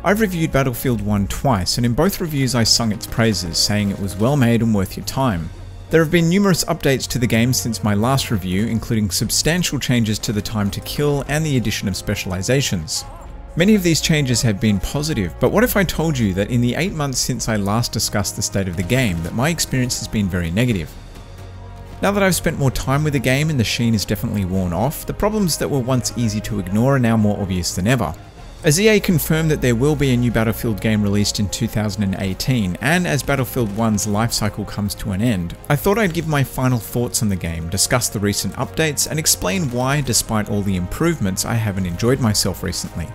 I've reviewed Battlefield 1 twice, and in both reviews I sung its praises, saying it was well made and worth your time. There have been numerous updates to the game since my last review, including substantial changes to the time to kill and the addition of specializations. Many of these changes have been positive, but what if I told you that in the 8 months since I last discussed the state of the game, that my experience has been very negative? Now that I've spent more time with the game and the sheen is definitely worn off, the problems that were once easy to ignore are now more obvious than ever. As EA confirmed that there will be a new Battlefield game released in 2018, and as Battlefield 1's lifecycle comes to an end, I thought I'd give my final thoughts on the game, discuss the recent updates, and explain why, despite all the improvements, I haven't enjoyed myself recently.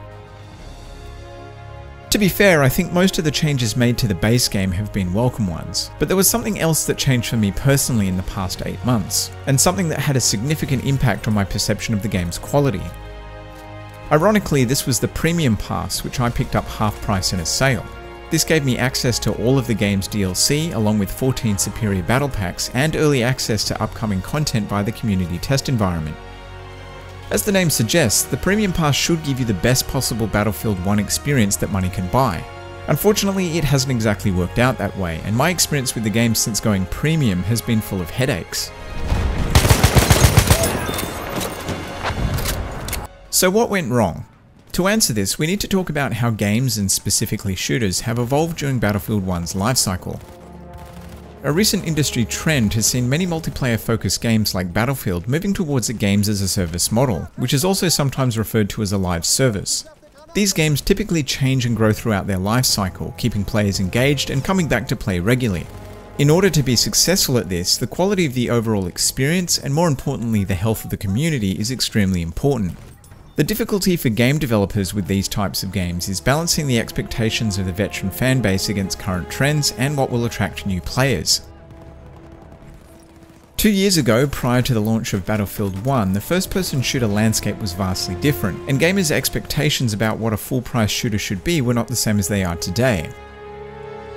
To be fair, I think most of the changes made to the base game have been welcome ones, but there was something else that changed for me personally in the past 8 months, and something that had a significant impact on my perception of the game's quality. Ironically, this was the Premium Pass, which I picked up half price in a sale. This gave me access to all of the game's DLC, along with 14 superior battle packs, and early access to upcoming content by the community test environment. As the name suggests, the Premium Pass should give you the best possible Battlefield 1 experience that money can buy. Unfortunately, it hasn't exactly worked out that way, and my experience with the game since going Premium has been full of headaches. So what went wrong? To answer this, we need to talk about how games, and specifically shooters, have evolved during Battlefield 1's lifecycle. A recent industry trend has seen many multiplayer-focused games like Battlefield moving towards a games-as-a-service model, which is also sometimes referred to as a live service. These games typically change and grow throughout their lifecycle, keeping players engaged and coming back to play regularly. In order to be successful at this, the quality of the overall experience, and more importantly the health of the community, is extremely important. The difficulty for game developers with these types of games is balancing the expectations of the veteran fanbase against current trends and what will attract new players. 2 years ago, prior to the launch of Battlefield 1, the first-person shooter landscape was vastly different, and gamers' expectations about what a full-price shooter should be were not the same as they are today.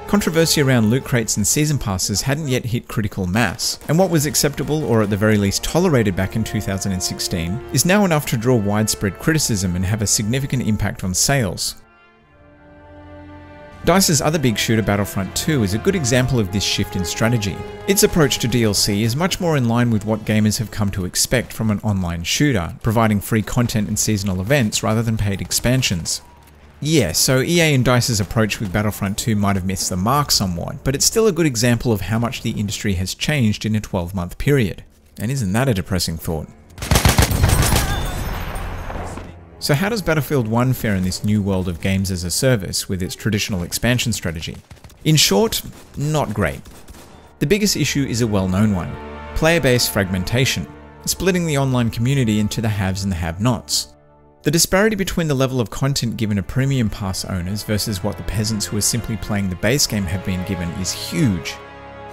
Controversy around loot crates and season passes hadn't yet hit critical mass, and what was acceptable, or at the very least tolerated back in 2016, is now enough to draw widespread criticism and have a significant impact on sales. DICE's other big shooter, Battlefront 2, is a good example of this shift in strategy. Its approach to DLC is much more in line with what gamers have come to expect from an online shooter, providing free content and seasonal events rather than paid expansions. Yeah, so EA and DICE's approach with Battlefront 2 might have missed the mark somewhat, but it's still a good example of how much the industry has changed in a 12-month period. And isn't that a depressing thought? So how does Battlefield 1 fare in this new world of games as a service with its traditional expansion strategy? In short, not great. The biggest issue is a well-known one: player-based fragmentation, splitting the online community into the haves and the have-nots. The disparity between the level of content given to Premium Pass owners versus what the peasants who are simply playing the base game have been given is huge.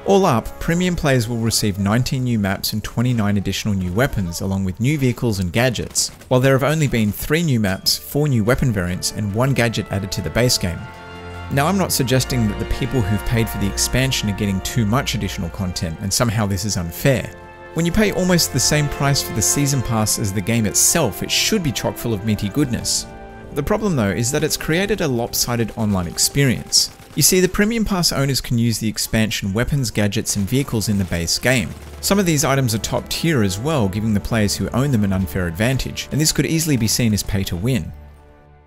All up, Premium players will receive 19 new maps and 29 additional new weapons, along with new vehicles and gadgets, while there have only been 3 new maps, 4 new weapon variants, and 1 gadget added to the base game. Now, I'm not suggesting that the people who've paid for the expansion are getting too much additional content, and somehow this is unfair. When you pay almost the same price for the Season Pass as the game itself, it should be chock full of meaty goodness. The problem though is that it's created a lopsided online experience. You see, the Premium Pass owners can use the expansion weapons, gadgets and vehicles in the base game. Some of these items are top tier as well, giving the players who own them an unfair advantage, and this could easily be seen as pay to win.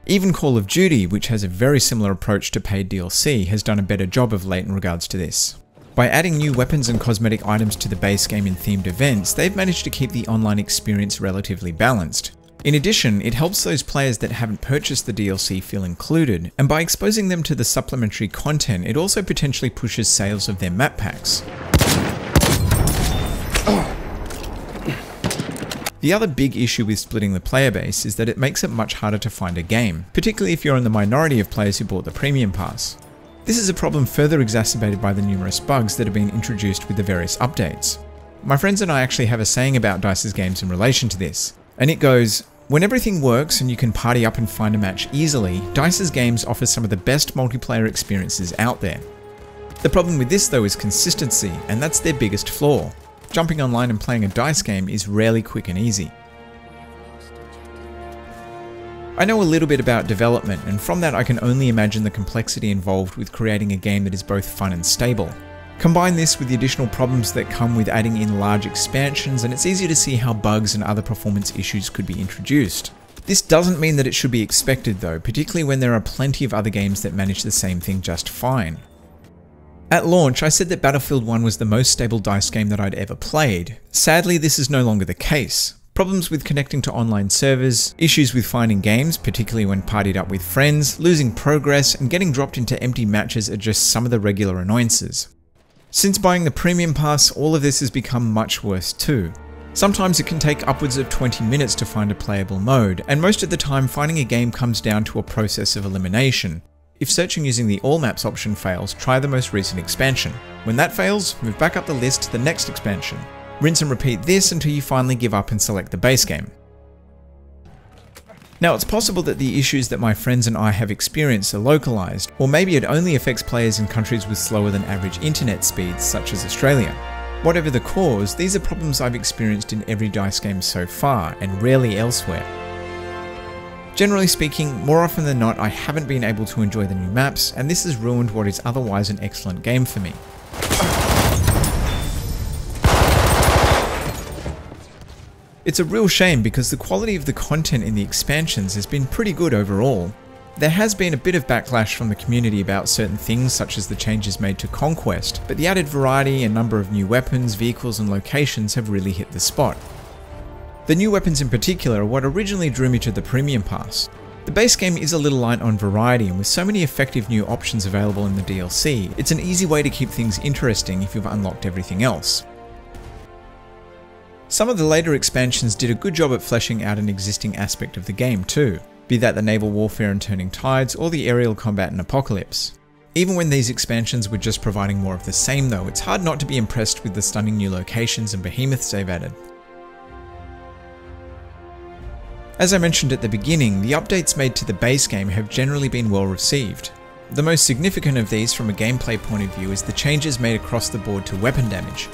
Even Call of Duty, which has a very similar approach to paid DLC, has done a better job of late in regards to this. By adding new weapons and cosmetic items to the base game in themed events, they've managed to keep the online experience relatively balanced. In addition, it helps those players that haven't purchased the DLC feel included, and by exposing them to the supplementary content, it also potentially pushes sales of their map packs. The other big issue with splitting the player base is that it makes it much harder to find a game, particularly if you're in the minority of players who bought the Premium Pass. This is a problem further exacerbated by the numerous bugs that have been introduced with the various updates. My friends and I actually have a saying about DICE's games in relation to this, and it goes, when everything works and you can party up and find a match easily, DICE's games offer some of the best multiplayer experiences out there. The problem with this though is consistency, and that's their biggest flaw. Jumping online and playing a DICE game is rarely quick and easy. I know a little bit about development, and from that I can only imagine the complexity involved with creating a game that is both fun and stable. Combine this with the additional problems that come with adding in large expansions, and it's easy to see how bugs and other performance issues could be introduced. This doesn't mean that it should be expected though, particularly when there are plenty of other games that manage the same thing just fine. At launch, I said that Battlefield 1 was the most stable DICE game that I'd ever played. Sadly, this is no longer the case. Problems with connecting to online servers, issues with finding games, particularly when partied up with friends, losing progress, and getting dropped into empty matches are just some of the regular annoyances. Since buying the Premium Pass, all of this has become much worse too. Sometimes it can take upwards of 20 minutes to find a playable mode, and most of the time finding a game comes down to a process of elimination. If searching using the All Maps option fails, try the most recent expansion. When that fails, move back up the list to the next expansion. Rinse and repeat this until you finally give up and select the base game. Now, it's possible that the issues that my friends and I have experienced are localized, or maybe it only affects players in countries with slower than average internet speeds, such as Australia. Whatever the cause, these are problems I've experienced in every DICE game so far, and rarely elsewhere. Generally speaking, more often than not, I haven't been able to enjoy the new maps, and this has ruined what is otherwise an excellent game for me. It's a real shame because the quality of the content in the expansions has been pretty good overall. There has been a bit of backlash from the community about certain things such as the changes made to Conquest, but the added variety and number of new weapons, vehicles and locations have really hit the spot. The new weapons in particular are what originally drew me to the Premium Pass. The base game is a little light on variety, and with so many effective new options available in the DLC, it's an easy way to keep things interesting if you've unlocked everything else. Some of the later expansions did a good job at fleshing out an existing aspect of the game too, be that the naval warfare and turning tides or the aerial combat and apocalypse. Even when these expansions were just providing more of the same though, it's hard not to be impressed with the stunning new locations and behemoths they've added. As I mentioned at the beginning, the updates made to the base game have generally been well received. The most significant of these from a gameplay point of view is the changes made across the board to weapon damage.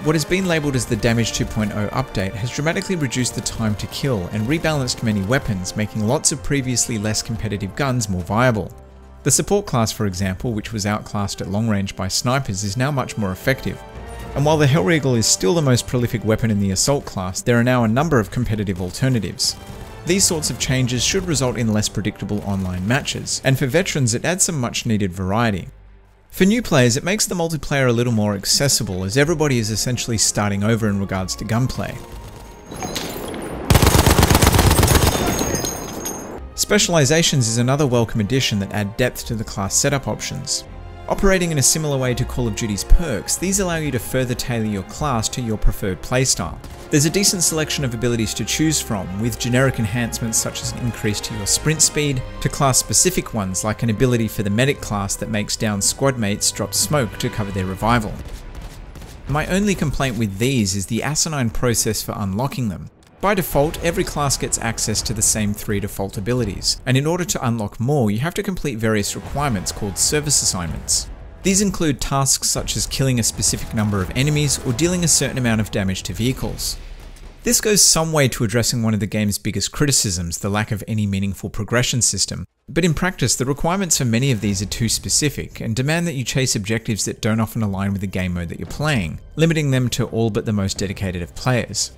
What has been labelled as the Damage 2.0 update has dramatically reduced the time to kill and rebalanced many weapons, making lots of previously less competitive guns more viable. The support class, for example, which was outclassed at long range by snipers, is now much more effective. And while the Hellregal is still the most prolific weapon in the assault class, there are now a number of competitive alternatives. These sorts of changes should result in less predictable online matches, and for veterans it adds some much needed variety. For new players it makes the multiplayer a little more accessible, as everybody is essentially starting over in regards to gunplay. Specializations is another welcome addition that add depth to the class setup options. Operating in a similar way to Call of Duty's perks, these allow you to further tailor your class to your preferred playstyle. There's a decent selection of abilities to choose from, with generic enhancements such as an increase to your sprint speed, to class-specific ones like an ability for the medic class that makes down squad mates drop smoke to cover their revival. My only complaint with these is the asinine process for unlocking them. By default, every class gets access to the same 3 default abilities, and in order to unlock more, you have to complete various requirements called service assignments. These include tasks such as killing a specific number of enemies or dealing a certain amount of damage to vehicles. This goes some way to addressing one of the game's biggest criticisms, the lack of any meaningful progression system, but in practice the requirements for many of these are too specific and demand that you chase objectives that don't often align with the game mode that you're playing, limiting them to all but the most dedicated of players.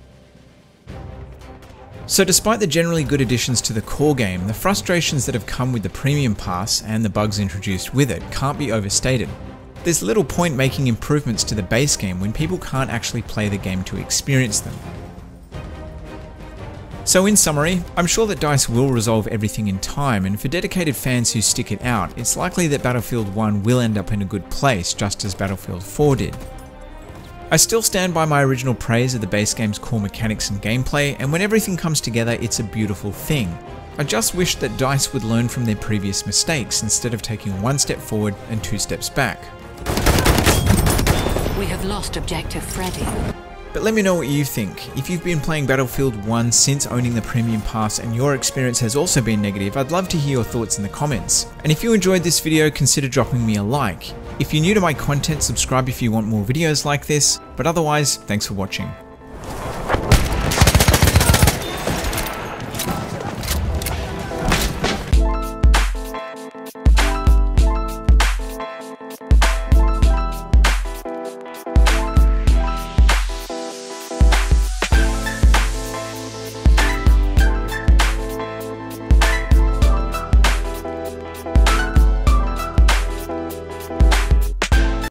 So despite the generally good additions to the core game, the frustrations that have come with the Premium Pass and the bugs introduced with it can't be overstated. There's little point making improvements to the base game when people can't actually play the game to experience them. So in summary, I'm sure that DICE will resolve everything in time, and for dedicated fans who stick it out, it's likely that Battlefield 1 will end up in a good place, just as Battlefield 4 did. I still stand by my original praise of the base game's core mechanics and gameplay, and when everything comes together it's a beautiful thing. I just wish that DICE would learn from their previous mistakes instead of taking 1 step forward and 2 steps back. We have lost objective Freddy. But let me know what you think. If you've been playing Battlefield 1 since owning the Premium Pass and your experience has also been negative, I'd love to hear your thoughts in the comments. And if you enjoyed this video, consider dropping me a like. If you're new to my content, subscribe if you want more videos like this, but otherwise, thanks for watching.